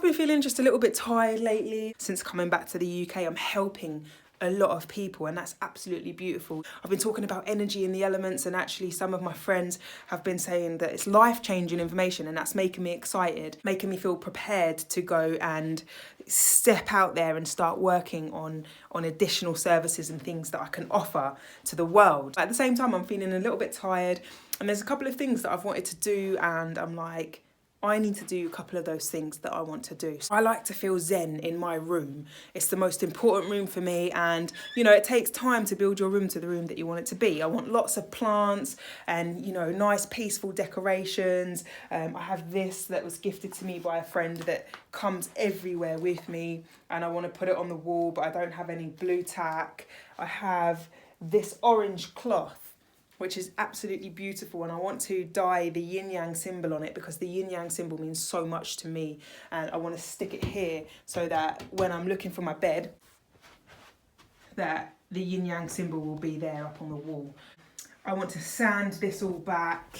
been feeling just a little bit tired lately. Since coming back to the UK, I'm helping a lot of people, and that's absolutely beautiful. I've been talking about energy and the elements, and actually some of my friends have been saying that it's life-changing information, and that's making me excited, making me feel prepared to go and step out there and start working on additional services and things that I can offer to the world. At the same time, I'm feeling a little bit tired, and there's a couple of things that I've wanted to do, and I'm like, I need to do a couple of those things that I want to do. So I like to feel zen in my room. It's the most important room for me, and you know, it takes time to build your room to the room that you want it to be. I want lots of plants and, you know, nice peaceful decorations. I have this that was gifted to me by a friend that comes everywhere with me, and I want to put it on the wall, but I don't have any blue tack. I have this orange cloth which is absolutely beautiful, and I want to dye the yin yang symbol on it because the yin yang symbol means so much to me, and I want to stick it here so that when I'm looking for my bed, that the yin yang symbol will be there up on the wall. I want to sand this all back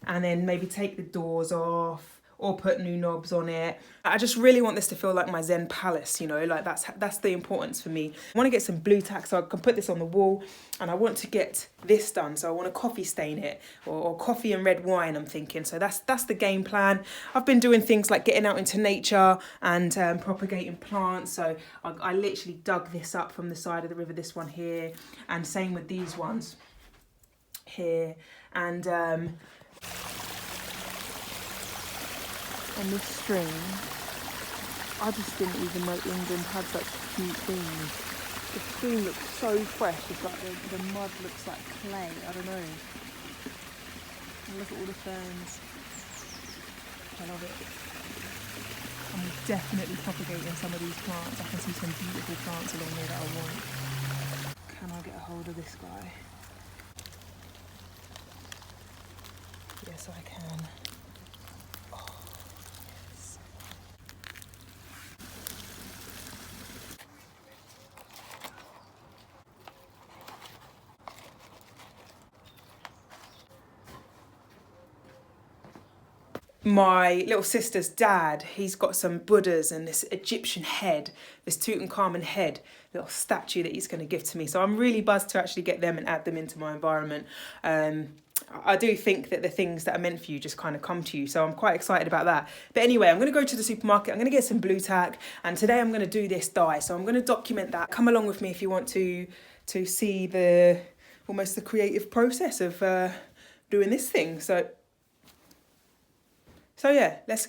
and then maybe take the doors off or put new knobs on it. I just really want this to feel like my Zen palace, you know, like that's the importance for me. I want to get some blue tack so I can put this on the wall, and I want to get this done. So I want to coffee stain it, or coffee and red wine, I'm thinking. So that's the game plan. I've been doing things like getting out into nature and propagating plants. So I literally dug this up from the side of the river, this one here, and same with these ones here. And this string, I just didn't even know England had such cute things. The string looks so fresh, it's like the mud looks like clay, I don't know. And look at all the ferns. I love it. I'm definitely propagating some of these plants. I can see some beautiful plants along here that I want. Can I get a hold of this guy? Yes, I can. My little sister's dad, he's got some Buddhas and this Egyptian head, this Tutankhamun head, little statue that he's going to give to me. So I'm really buzzed to actually get them and add them into my environment. I do think that the things that are meant for you just kind of come to you. So I'm quite excited about that. But anyway, I'm going to go to the supermarket. I'm going to get some blue tack. And today I'm going to do this dye. So I'm going to document that. Come along with me if you want to see almost the creative process of doing this thing. So yeah, let's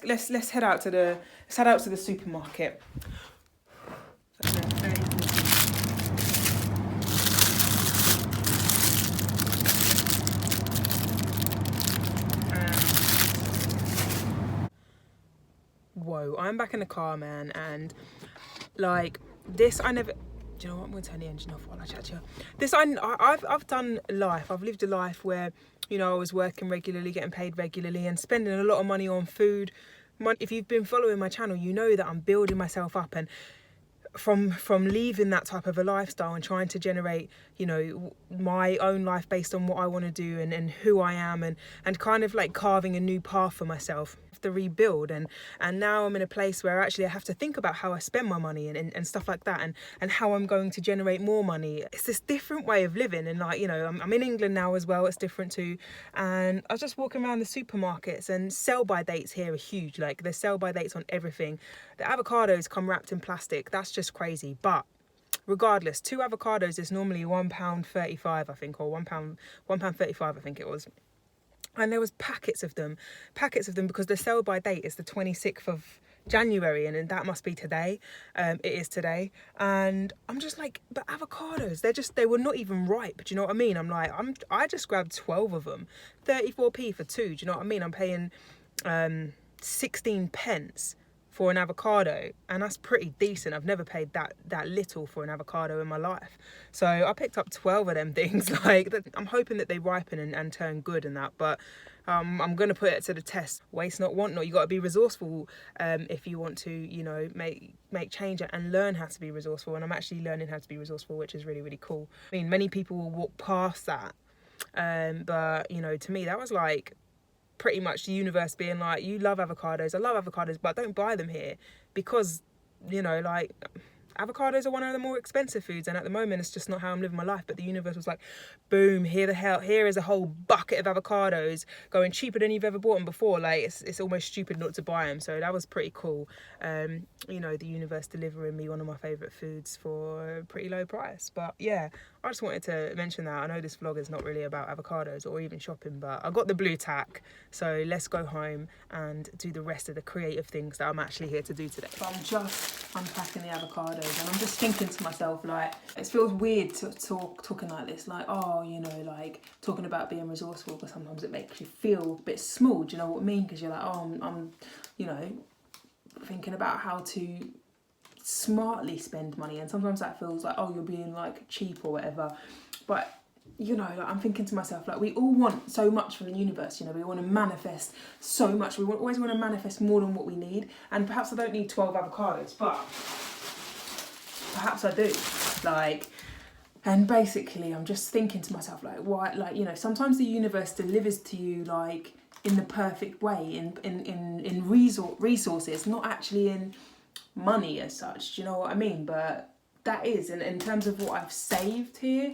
head out to the supermarket. Whoa, I'm back in the car, man, and like this, I never. Do you know what? I'm going to turn the engine off while I chat to you. I've done life. I've lived a life where, you know, I was working regularly, getting paid regularly, and spending a lot of money on food. If you've been following my channel, you know that I'm building myself up, and from leaving that type of a lifestyle and trying to generate, you know, my own life based on what I want to do and who I am, and kind of like carving a new path for myself to rebuild, and now I'm in a place where actually I have to think about how I spend my money and stuff like that, and how I'm going to generate more money. It's this different way of living, and like, you know, I'm in England now as well, it's different too. And I was just walking around the supermarkets, and sell-by dates here are huge. Like there's sell-by dates on everything. The avocados come wrapped in plastic. That's just crazy. But regardless, 2 avocados is normally £1.35, I think, or £1.35, I think it was. And there was packets of them because the sell-by date is the 26th of January, and that must be today. It is today. And I'm just like, but avocados, they were not even ripe. Do you know what I mean? I'm like, I just grabbed 12 of them, 34p for 2. Do you know what I mean? I'm paying 16 pence for an avocado, and that's pretty decent. I've never paid that little for an avocado in my life. So I picked up 12 of them things. Like, I'm hoping that they ripen and turn good and that, but I'm going to put it to the test. Waste not, want not. You got to be resourceful if you want to, you know, make change and learn how to be resourceful. And I'm actually learning how to be resourceful, which is really, really cool. I mean, many people will walk past that, but, you know, to me, that was like pretty much the universe being like, you love avocados, I love avocados, but don't buy them here because, you know, like, avocados are one of the more expensive foods, and at the moment it's just not how I'm living my life. But the universe was like, boom, here is a whole bucket of avocados going cheaper than you've ever bought them before. Like, it's almost stupid not to buy them. So that was pretty cool. You know, the universe delivering me one of my favorite foods for a pretty low price. But yeah, I just wanted to mention that. I know this vlog is not really about avocados or even shopping, but I got the blue tack, so let's go home and do the rest of the creative things that I'm actually here to do today. So I'm just unpacking the avocados, and I'm just thinking to myself, like, it feels weird to talking like this, like, oh, you know, like talking about being resourceful, but sometimes it makes you feel a bit small. Do you know what I mean? Because you're like, oh, I'm, you know, thinking about how to smartly spend money, and sometimes that feels like, oh, you're being like cheap or whatever. But you know, like, I'm thinking to myself, like, we all want so much from the universe. You know, we want to manifest so much. We always want to manifest more than what we need. And perhaps I don't need 12 avocados, but perhaps I do. Like, and basically I'm just thinking to myself, like, why, like, you know, sometimes the universe delivers to you like in the perfect way, in resources, not actually in money as such. Do you know what I mean? But that is, and in terms of what I've saved here,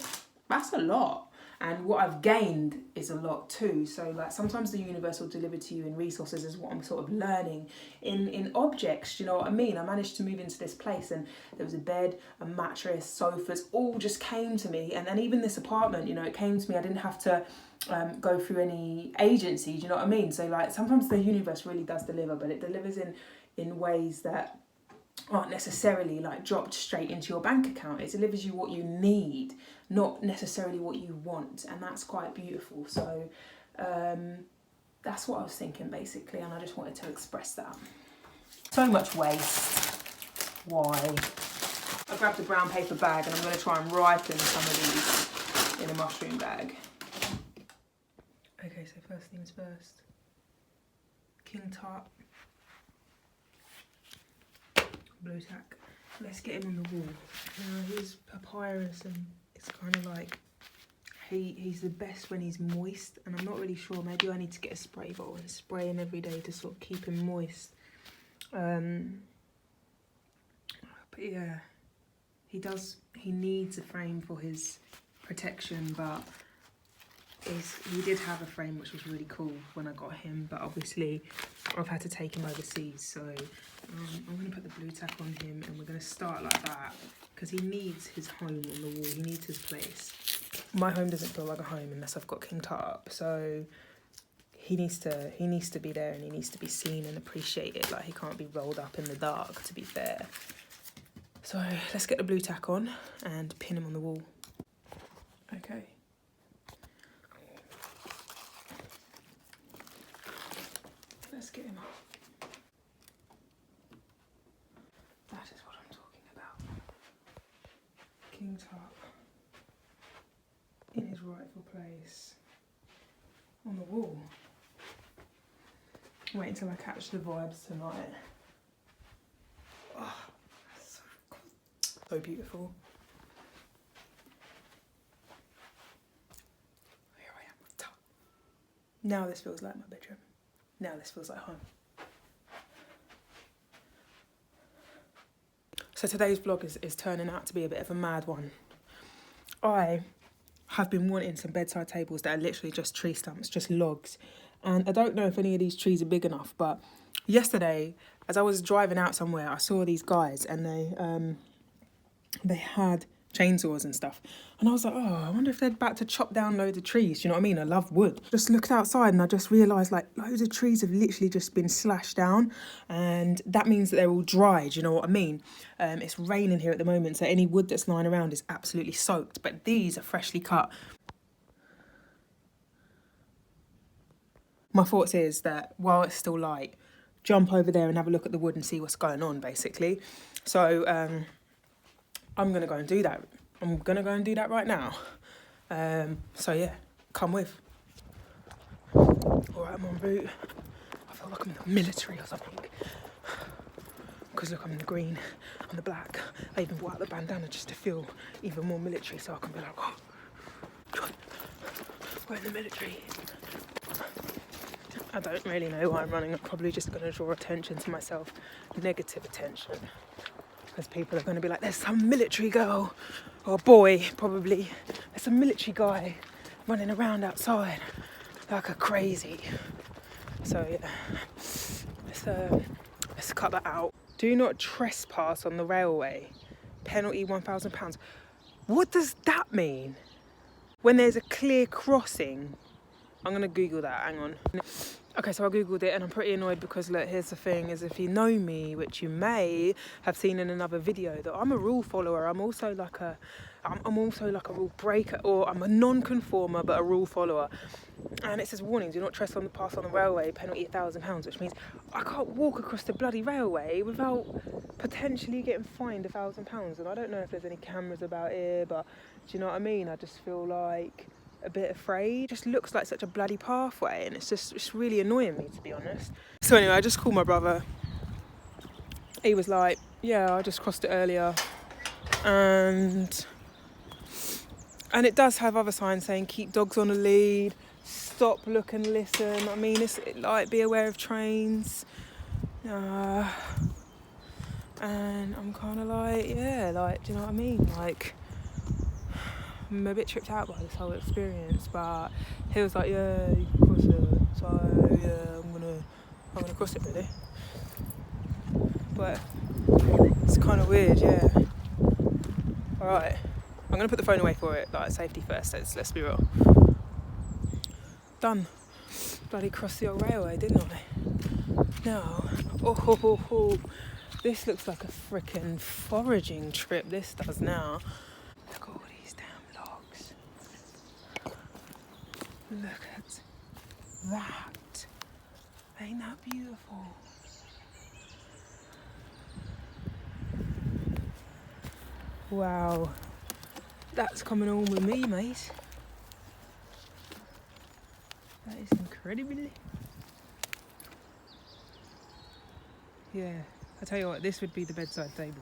that's a lot, and what I've gained is a lot too. So like, sometimes the universe will deliver to you in resources, is what I'm sort of learning, in objects. Do you know what I mean? I managed to move into this place, and there was a bed, a mattress, sofas, all just came to me. And then even this apartment, you know, it came to me. I didn't have to go through any agency. Do you know what I mean? So like, sometimes the universe really does deliver, but it delivers in ways that aren't necessarily like dropped straight into your bank account. It delivers you what you need, not necessarily what you want, and that's quite beautiful. So that's what I was thinking basically, and I just wanted to express that. So much waste. Why? I grabbed a brown paper bag, and I'm going to try and ripen some of these in a mushroom bag. Okay, so first things first. King Tut. Blue tack. Let's get him on the wall. Now he's papyrus, and it's kind of like he's the best when he's moist, and I'm not really sure. Maybe I need to get a spray bottle and spray him every day to sort of keep him moist. But yeah, he needs a frame for his protection, but he did have a frame which was really cool when I got him, but obviously I've had to take him overseas. So I'm going to put the blue tack on him, and we're going to start like that because he needs his home on the wall. He needs his place. My home doesn't feel like a home unless I've got King Tut up. So he needs to be there, and he needs to be seen and appreciated. Like, he can't be rolled up in the dark, to be fair. So let's get the blue tack on and pin him on the wall. Okay. Let's get him up. That is what I'm talking about. King Tut in his rightful place on the wall. Wait until I catch the vibes tonight. Oh, so cool. So beautiful. Here I am with Tut. Now this feels like my bedroom. Now this feels like home. So today's vlog is turning out to be a bit of a mad one. I have been wanting some bedside tables that are literally just tree stumps, just logs. And I don't know if any of these trees are big enough, but yesterday, as I was driving out somewhere, I saw these guys, and they had chainsaws and stuff. And I was like, oh, I wonder if they're about to chop down loads of trees. Do you know what I mean? I love wood. Just looked outside, and I just realised, like, loads of trees have literally just been slashed down, and that means that they're all dry. Do you know what I mean? It's raining here at the moment, so any wood that's lying around is absolutely soaked, but these are freshly cut. My thoughts is that while it's still light, jump over there and have a look at the wood and see what's going on, basically. So I'm going to go and do that. I'm going to go and do that right now. So yeah, come with. All right, I'm en route. I feel like I'm in the military or something. Because look, I'm in the green, I'm the black. I even brought out the bandana just to feel even more military, so I can be like, oh, God, we're in the military. I don't really know why I'm running. I'm probably just going to draw attention to myself, negative attention. Because people are going to be like, there's some military girl, or boy probably, there's some military guy running around outside like a crazy. So yeah, let's cut that out. Do not trespass on the railway. Penalty £1,000. What does that mean? When there's a clear crossing? I'm gonna Google that, hang on. Okay, so I Googled it and I'm pretty annoyed because look, here's the thing, is if you know me, which you may have seen in another video, that I'm a rule follower. I'm also like a rule breaker, or I'm a non-conformer but a rule follower. And it says, warning, do not trespass on the railway, penalty £1,000, which means I can't walk across the bloody railway without potentially getting fined £1,000. And I don't know if there's any cameras about here, but do you know what I mean? I just feel like a bit afraid. It just looks like such a bloody pathway, and it's really annoying me, to be honest. So anyway, I just called my brother. He was like, yeah, I just crossed it earlier, and it does have other signs saying keep dogs on a lead, stop, look and listen. I mean, it's like be aware of trains, and I'm kind of like, yeah, like, do you know what I mean? Like, I'm a bit tripped out by this whole experience, but he was like, yeah, you can cross it, so yeah, I'm gonna cross it, really. But it's kind of weird, yeah. Alright, I'm gonna put the phone away for it, like safety first, let's be real. Done. Bloody crossed the old railway, didn't I? Now, this looks like a frickin' foraging trip, this does now. Look at all these damn logs. Look at that. Ain't that beautiful? Wow. That's coming on with me, mate. That is incredible. Yeah, I tell you what, this would be the bedside table.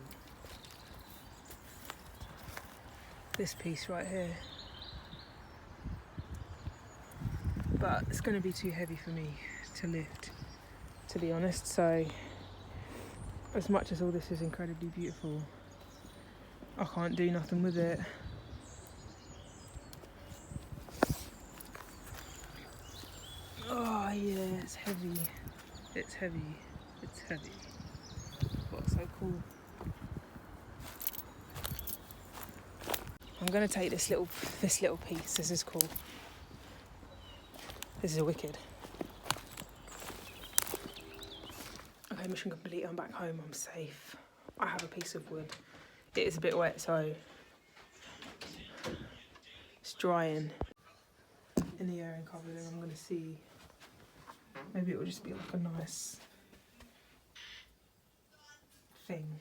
This piece right here. But it's going to be too heavy for me to lift, to be honest. So, as much as all this is incredibly beautiful, I can't do nothing with it. Oh yeah, it's heavy. It's heavy. It's heavy. But so cool. I'm gonna take this little piece. This is cool. This is wicked. Okay, mission complete. I'm back home. I'm safe. I have a piece of wood. It is a bit wet, so it's drying in the airing cupboard, and I'm gonna see. Maybe it will just be like a nice thing.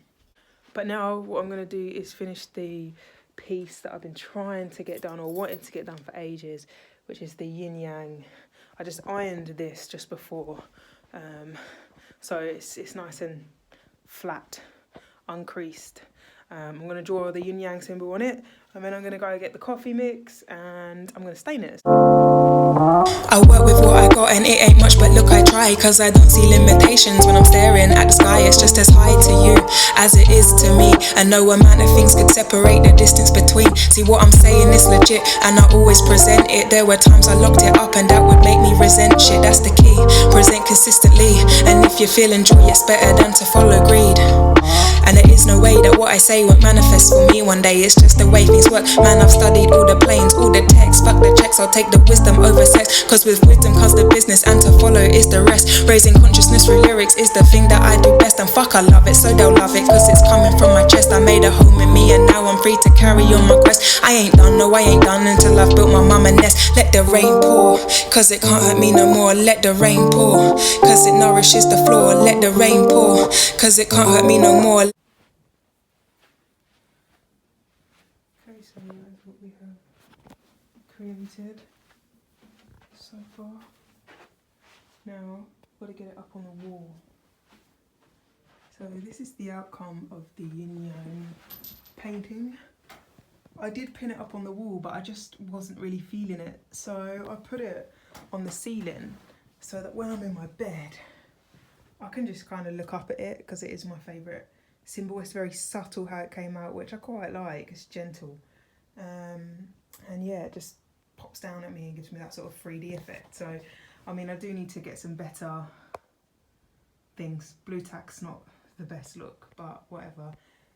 But now what I'm gonna do is finish the piece that I've been trying to get done, or wanted to get done for ages, which is the yin yang. I just ironed this just before, so it's nice and flat, uncreased. I'm going to draw the yin yang symbol on it, and then I'm going to go get the coffee mix, and I'm going to stain it. I work with what I got, and it ain't much, but look, I try, cause I don't see limitations when I'm staring at the sky. It's just as high to you as it is to me, and no amount of things could separate the distance between. See, what I'm saying is legit, and I always present it. There were times I locked it up, and that would make me resent shit. That's the key, present consistently, and if you're feeling joy, it's better than to follow greed. And there is no way that what I say won't manifest for me one day. It's just the way things work. Man, I've studied all the planes, all the texts. Fuck the checks, I'll take the wisdom over sex. Cause with wisdom comes the business, and to follow is the rest. Raising consciousness through lyrics is the thing that I do best. And fuck, I love it, so they'll love it, cause it's coming from my chest. I made a home in me, and now I'm free to carry on my quest. I ain't done, no, I ain't done until I've built my mama nest. Let the rain pour, cause it can't hurt me no more. Let the rain pour, cause it nourishes the floor. Let the rain pour, cause it can't hurt me no more. Okay, so that's what we have created so far. Now, got to get it up on the wall. So this is the outcome of the yin yang painting. I did pin it up on the wall, but I just wasn't really feeling it. So I put it on the ceiling, so that when I'm in my bed, I can just kind of look up at it, because it is my favourite symbol. It's very subtle how it came out, which I quite like. It's gentle. And yeah, it just pops down at me and gives me that sort of 3D effect. So, I mean, I do need to get some better things. Blue tack's not the best look, but whatever.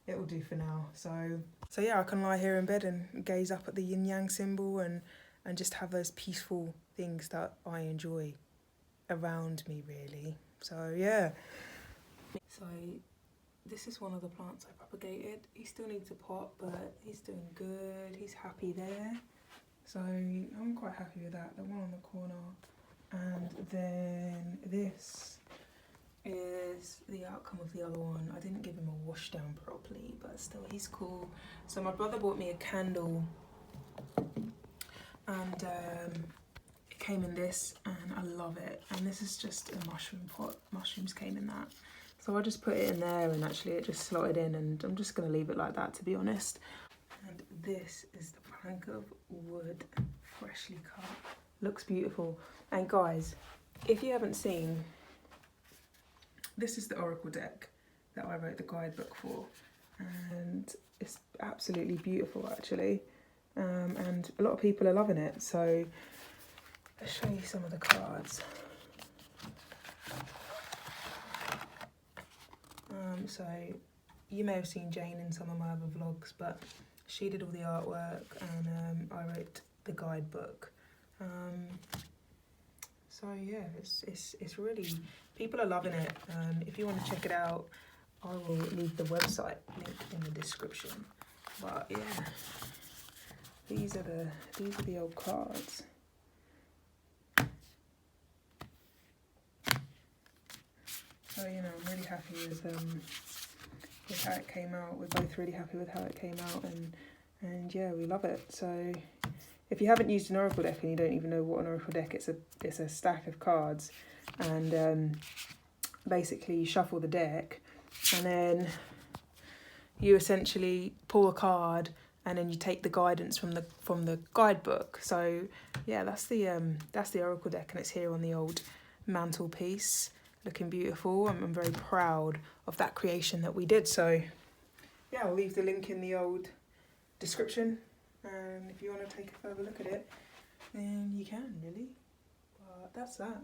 It will do for now. So yeah, I can lie here in bed and gaze up at the yin yang symbol and just have those peaceful things that I enjoy around me, really. So yeah. So this is one of the plants I propagated. He still needs a pot, but he's doing good. He's happy there. So I'm quite happy with that. The one on the corner. And then this is the outcome of the other one. I didn't give him a wash down properly, but still, he's cool. So my brother bought me a candle, and it came in this, and I love it. And this is just a mushroom pot. Mushrooms came in that. So I just put it in there, and actually it just slotted in, and I'm just gonna leave it like that, to be honest. And this is the plank of wood, freshly cut. Looks beautiful. And guys, if you haven't seen, this is the Oracle deck that I wrote the guidebook for, and it's absolutely beautiful, actually. And a lot of people are loving it. So let's show you some of the cards. So you may have seen Jane in some of my other vlogs, but she did all the artwork, and I wrote the guidebook. So yeah, it's really, people are loving it. If you want to check it out, I will leave the website link in the description. But yeah, these are the old cards. So you know, I'm really happy with how it came out. We're both really happy with how it came out, and yeah, we love it. So if you haven't used an Oracle deck and you don't even know what an Oracle deck, it's a stack of cards, and basically you shuffle the deck, and then you essentially pull a card, and then you take the guidance from the guidebook. So yeah, that's the Oracle deck, and it's here on the old mantelpiece, looking beautiful. I'm very proud of that creation that we did. So yeah, I'll leave the link in the old description. And if you want to take a further look at it, then you can, really. But that's that.